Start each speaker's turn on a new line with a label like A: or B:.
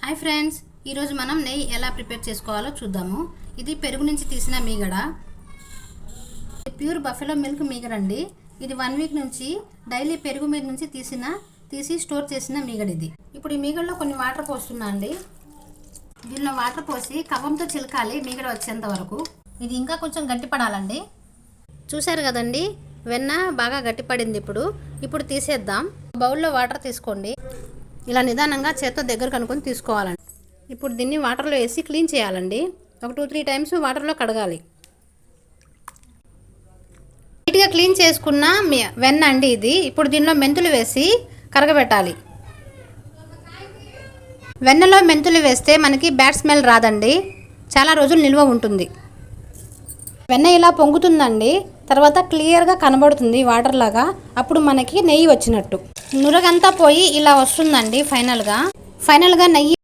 A: Hi friends, ఈరోజు మనం నెయ్యి ఎలా ప్రిపేర్ చేసుకోవాలో చూద్దాము. ఇది పెరుగు నుంచి తీసిన మీగడ. ప్యూర్ బఫెలో మిల్క్ మీగడ అండి. ఇది 1 వీక్ నుంచి డైలీ పెరుగు మీద నుంచి తీసి స్టోర్ చేసిన మీగడ ఇది. ఇప్పుడు ఈ మీగడలో కొన్ని వాటర్ పోస్తున్నా అండి. దీనిలో వాటర్ పోసి కవ్వంతో చిలకాలి మీగడ వచ్చేంత వరకు. ఇది ఇంకా కొంచెం గట్టిపడాలండి. చూసారు కదండి, వెన్న బాగా గట్టిపడింది. ఇప్పుడు తీసేద్దాం. బౌల్లో వాటర్ తీసుకోండి. ఇలా నిదానంగా చేత్తో దగ్గర కనుక్కొని తీసుకోవాలండి. ఇప్పుడు దీన్ని వాటర్లో వేసి క్లీన్ చేయాలండి. ఒక 2-3 టైమ్స్ వాటర్లో కడగాలి. నీట్గా క్లీన్ చేసుకున్న వెన్న అండి ఇది. ఇప్పుడు దీనిలో మెంతులు వేసి కరగబెట్టాలి. వెన్నలో మెంతులు వేస్తే మనకి బ్యాడ్ స్మెల్ రాదండి, చాలా రోజులు నిల్వ ఉంటుంది. వెన్న ఇలా పొంగుతుందండి, తర్వాత క్లియర్గా కనబడుతుంది వాటర్ లాగా. అప్పుడు మనకి నెయ్యి వచ్చినట్టు. నురగంతా పోయి ఇలా వస్తుందండి. ఫైనల్గా నెయ్యి